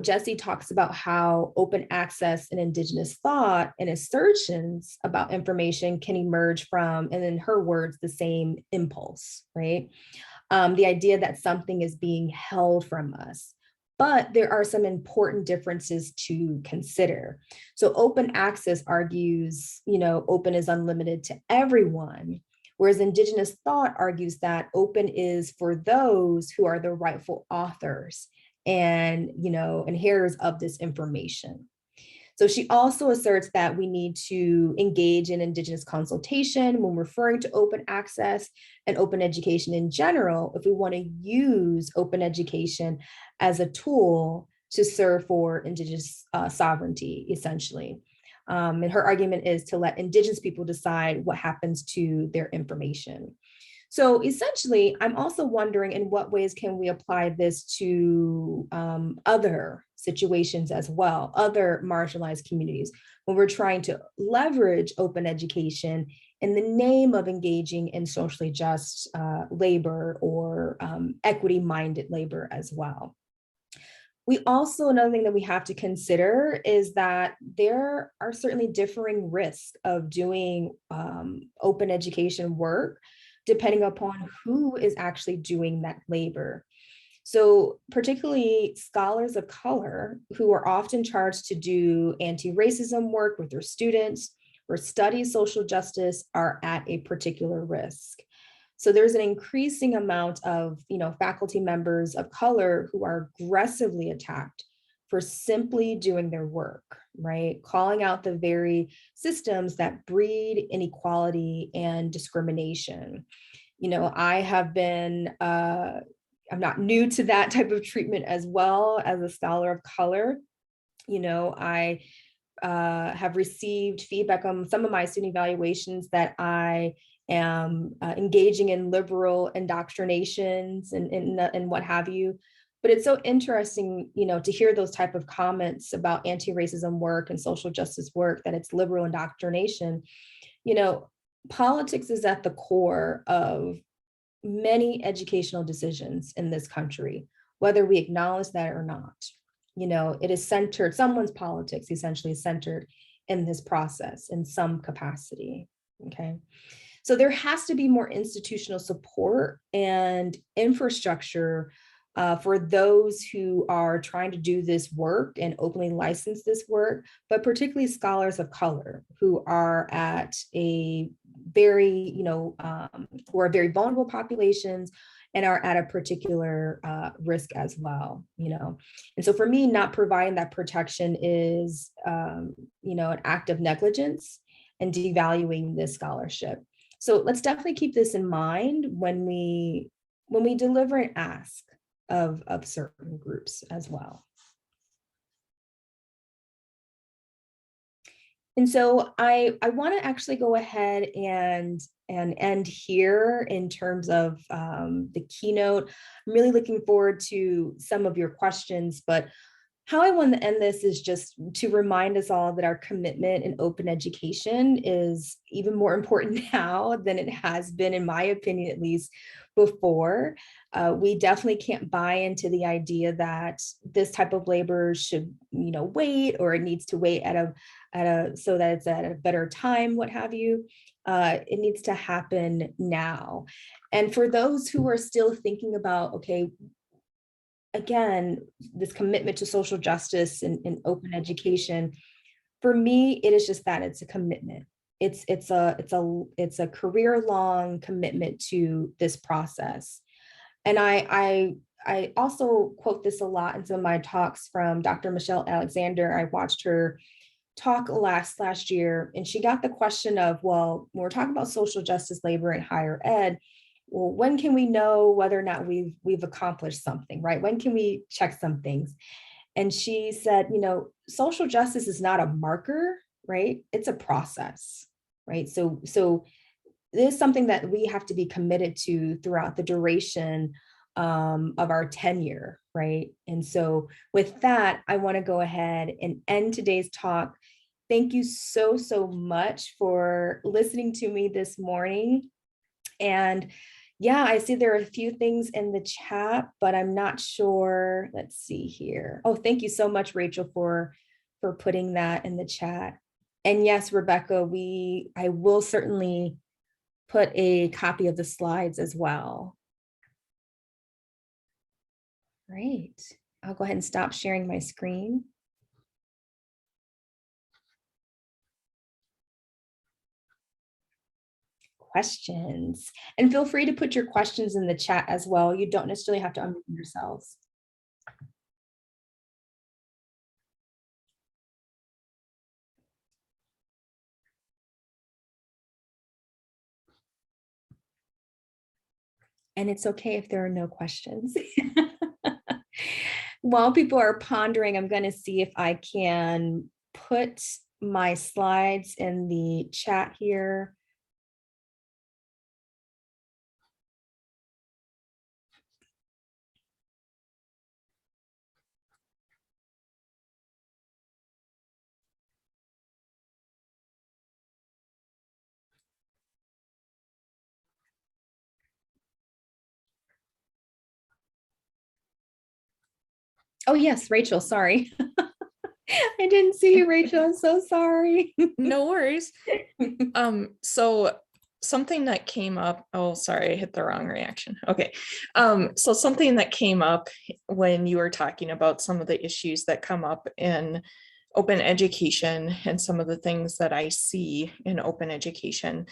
Jessie talks about how open access and Indigenous thought and assertions about information can emerge from, and in her words, the same impulse, right? The idea that something is being held from us. But there are some important differences to consider. So open access argues, open is unlimited to everyone, whereas Indigenous thought argues that open is for those who are the rightful authors and, inheritors of this information. So she also asserts that we need to engage in Indigenous consultation when referring to open access and open education in general, if we want to use open education as a tool to serve for Indigenous sovereignty, essentially. And her argument is to let Indigenous people decide what happens to their information. So essentially, I'm also wondering in what ways can we apply this to other situations as well, other marginalized communities, when we're trying to leverage open education in the name of engaging in socially just labor or equity-minded labor as well. We also, another thing that we have to consider is that there are certainly differing risks of doing open education work depending upon who is actually doing that labor. So particularly scholars of color who are often charged to do anti-racism work with their students or study social justice are at a particular risk. So there's an increasing amount of faculty members of color who are aggressively attacked for simply doing their work, right? Calling out the very systems that breed inequality and discrimination. I have been, I'm not new to that type of treatment as well as a scholar of color. I have received feedback on some of my student evaluations that I am engaging in liberal indoctrinations and what have you. But it's so interesting, to hear those type of comments about anti-racism work and social justice work, that it's liberal indoctrination. Politics is at the core of many educational decisions in this country, whether we acknowledge that or not. It is centered, someone's politics essentially is centered in this process in some capacity, okay? So there has to be more institutional support and infrastructure for those who are trying to do this work and openly license this work, but particularly scholars of color who are at a very, who are very vulnerable populations and are at a particular risk as well, And so for me, not providing that protection is, an act of negligence and devaluing this scholarship. So let's definitely keep this in mind when we deliver an ask of certain groups as well. And so I want to actually go ahead and end here in terms of the keynote. I'm really looking forward to some of your questions, but how I want to end this is just to remind us all that our commitment in open education is even more important now than it has been, in my opinion, at least before. We definitely can't buy into the idea that this type of labor should, wait, or it needs to wait so that it's at a better time, what have you. It needs to happen now. And for those who are still thinking about, okay, again, this commitment to social justice and open education, for me, it is just that it's a commitment. It's a career-long commitment to this process. And I also quote this a lot in some of my talks from Dr. Michelle Alexander. I watched her talk last year, and she got the question of, well, when we're talking about social justice labor in higher ed, well, when can we know whether or not we've accomplished something, right? When can we check some things? And she said, social justice is not a marker, right? It's a process, right? So this is something that we have to be committed to throughout the duration of our tenure, right? And so with that, I want to go ahead and end today's talk. Thank you so much for listening to me this morning. And yeah, I see there are a few things in the chat, but I'm not sure. Let's see here. Oh, thank you so much, Rachel, for putting that in the chat. And yes, Rebecca, I will certainly put a copy of the slides as well. Great. I'll go ahead and stop sharing my screen. Questions, and feel free to put your questions in the chat as well. You don't necessarily have to unmute yourselves. And it's okay if there are no questions. While people are pondering, I'm going to see if I can put my slides in the chat here. Oh, yes, Rachel, sorry. I didn't see you, Rachel. I'm so sorry. No worries. So something that came up, oh, sorry, I hit the wrong reaction. Okay. So something that came up when you were talking about some of the issues that come up in open education and some of the things that I see in open education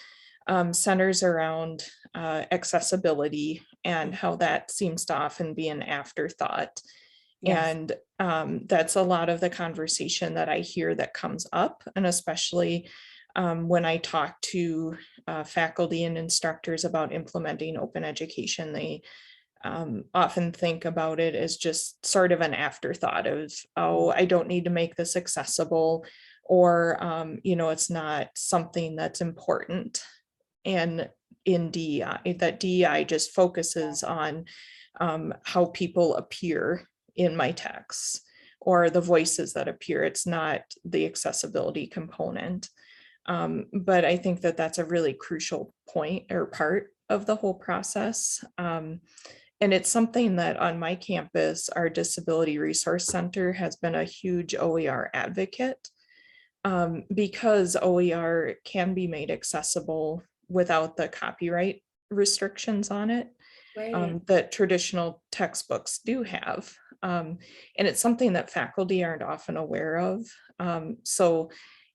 centers around accessibility and how that seems to often be an afterthought. Yes. And that's a lot of the conversation that I hear that comes up, and especially when I talk to faculty and instructors about implementing open education, they often think about it as just sort of an afterthought of, oh, I don't need to make this accessible, or, it's not something that's important. And in DEI, that DEI just focuses on how people appear in my texts or the voices that appear. It's not the accessibility component. But I think that that's a really crucial point or part of the whole process. And it's something that on my campus, our Disability Resource Center has been a huge OER advocate, because OER can be made accessible without the copyright restrictions on it. Right. that traditional textbooks do have. And it's something that faculty aren't often aware of. So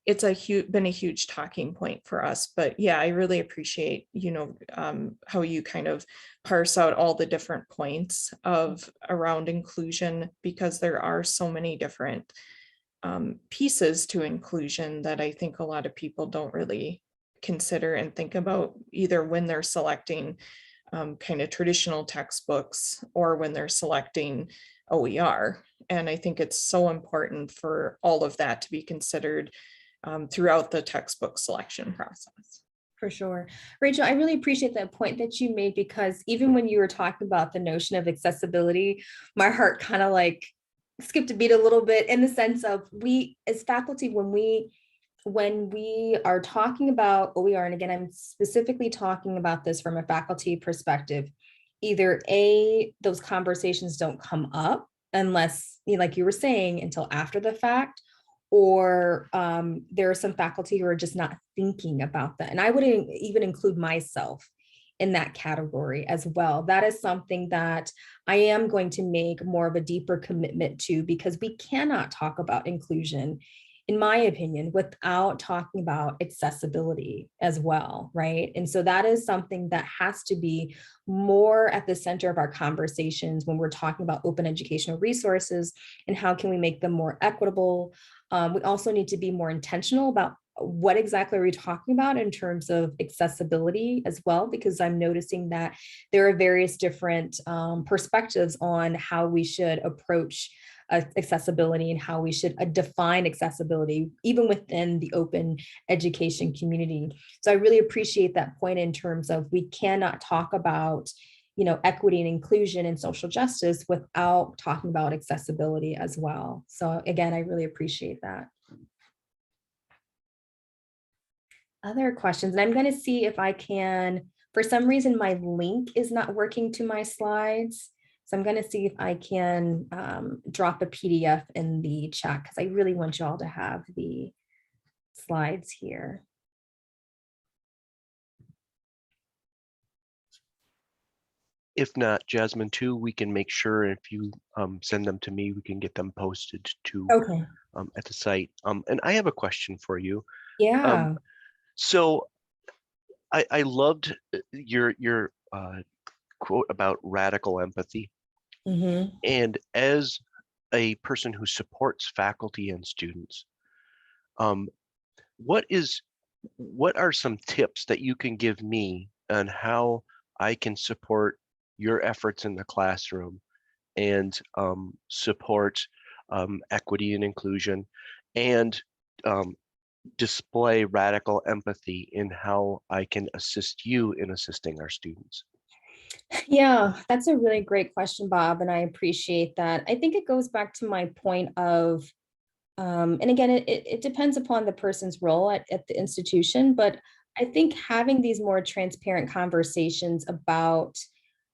it's been a huge talking point for us. But yeah, I really appreciate, how you kind of parse out all the different points of around inclusion, because there are so many different pieces to inclusion that I think a lot of people don't really consider and think about, either when they're selecting kind of traditional textbooks or when they're selecting OER. And I think it's so important for all of that to be considered throughout the textbook selection process. For sure. Rachel, I really appreciate that point that you made, because even when you were talking about the notion of accessibility, my heart kind of like skipped a beat a little bit, in the sense of, we as faculty, when we are talking about OER, and again, I'm specifically talking about this from a faculty perspective, either those conversations don't come up unless, like you were saying, until after the fact, or there are some faculty who are just not thinking about that. And I wouldn't even include myself in that category as well. That is something that I am going to make more of a deeper commitment to, because we cannot talk about inclusion, in my opinion, without talking about accessibility as well, right? And so that is something that has to be more at the center of our conversations when we're talking about open educational resources, and how can we make them more equitable. We also need to be more intentional about what exactly are we talking about in terms of accessibility as well, because I'm noticing that there are various different perspectives on how we should approach accessibility, and how we should define accessibility even within the open education community. So I really appreciate that point, in terms of, we cannot talk about equity and inclusion and social justice without talking about accessibility as well. So again, I really appreciate that. Other questions, and I'm going to see if I can, for some reason, my link is not working to my slides. So I'm going to see if I can drop a PDF in the chat, because I really want you all to have the slides here. If not, Jasmine, too, we can make sure, if you send them to me, we can get them posted to at the site. And I have a question for you. Yeah. So I loved your quote about radical empathy. Mm-hmm. And as a person who supports faculty and students, what are some tips that you can give me on how I can support your efforts in the classroom and support equity and inclusion, and display radical empathy in how I can assist you in assisting our students? Yeah, that's a really great question, Bob, and I appreciate that. I think it goes back to my point of, and again, it depends upon the person's role at the institution, but I think having these more transparent conversations about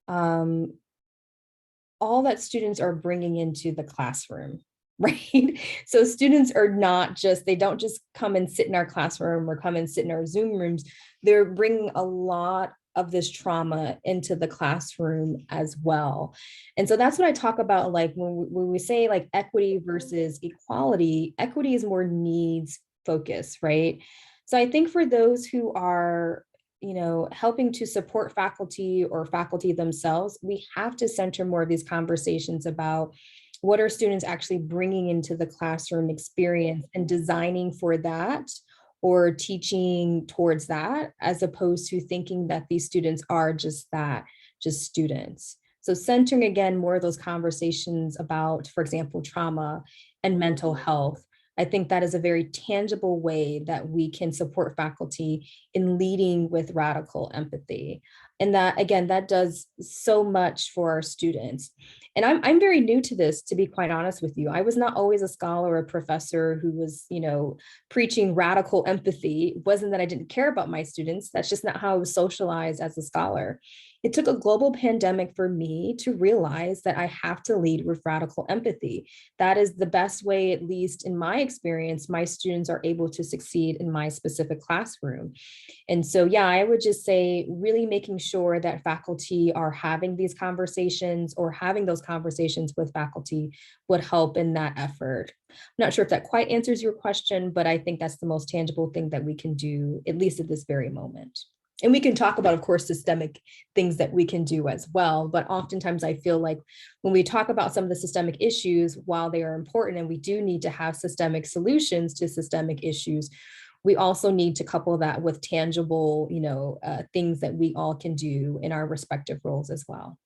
all that students are bringing into the classroom, right? So students are not just, they don't just come and sit in our classroom or come and sit in our Zoom rooms. They're bringing a lot of this trauma into the classroom as well. And so that's what I talk about, like when we say like equity versus equality, equity is more needs focused, right? So I think for those who are helping to support faculty or faculty themselves, we have to center more of these conversations about what are students actually bringing into the classroom experience, and designing for that or teaching towards that, as opposed to thinking that these students are just that, just students. So centering again more of those conversations about, for example, trauma and mental health. I think that is a very tangible way that we can support faculty in leading with radical empathy. And that, again, that does so much for our students. And I'm very new to this, to be quite honest with you. I was not always a scholar or a professor who was, preaching radical empathy. It wasn't that I didn't care about my students. That's just not how I was socialized as a scholar. It took a global pandemic for me to realize that I have to lead with radical empathy. That is the best way, at least in my experience, my students are able to succeed in my specific classroom. And so, yeah, I would just say really making sure that faculty are having these conversations or having those conversations with faculty would help in that effort. I'm not sure if that quite answers your question, but I think that's the most tangible thing that we can do, at least at this very moment. And we can talk about, of course, systemic things that we can do as well. But oftentimes I feel like when we talk about some of the systemic issues, while they are important and we do need to have systemic solutions to systemic issues, we also need to couple that with tangible, things that we all can do in our respective roles as well.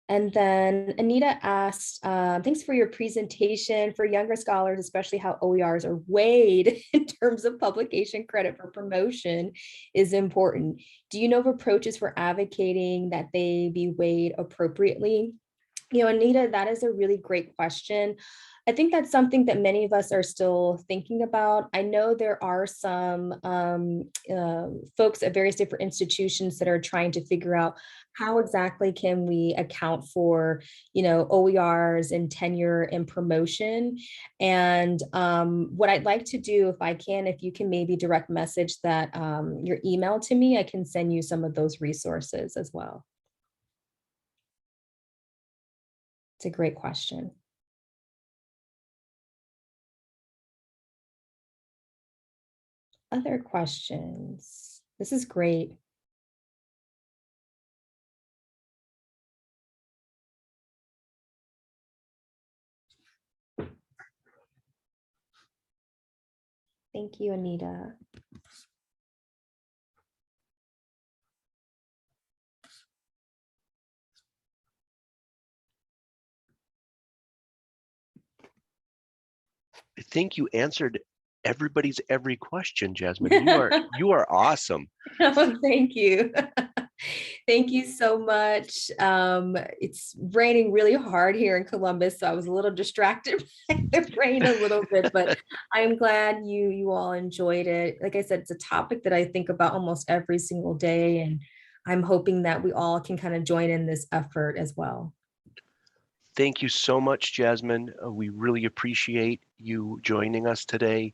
And then Anita asked, thanks for your presentation. For younger scholars, especially how OERs are weighed in terms of publication credit for promotion is important. Do you know of approaches for advocating that they be weighed appropriately? Anita, that is a really great question. I think that's something that many of us are still thinking about. I know there are some folks at various different institutions that are trying to figure out how exactly can we account for, OERs and tenure and promotion. And what I'd like to do, if you can maybe direct message that your email to me, I can send you some of those resources as well. It's a great question. Other questions? This is great. Thank you, Anita. I think you answered everybody's every question, Jasmine. You are awesome. Oh, thank you. Thank you so much. It's raining really hard here in Columbus, so I was a little distracted by the rain a little bit, but I'm glad you all enjoyed it. Like I said, it's a topic that I think about almost every single day, and I'm hoping that we all can kind of join in this effort as well. Thank you so much, Jasmine. We really appreciate you joining us today.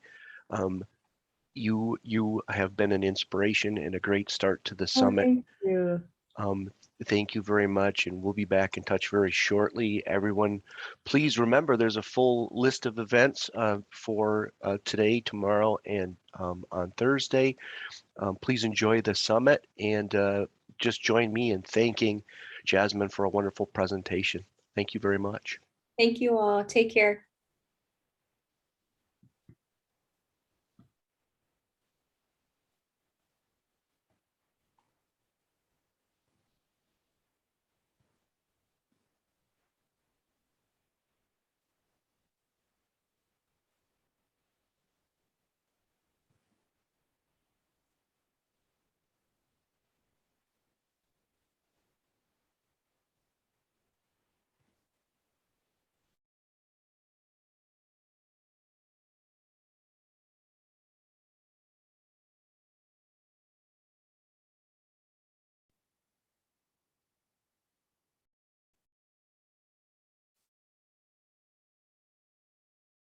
You have been an inspiration and a great start to the summit. Thank you. Thank you very much, and we'll be back in touch very shortly. Everyone, please remember there's a full list of events for today, tomorrow, and on Thursday. Please enjoy the summit and just join me in thanking Jasmine for a wonderful presentation. Thank you very much. Thank you all. Take care.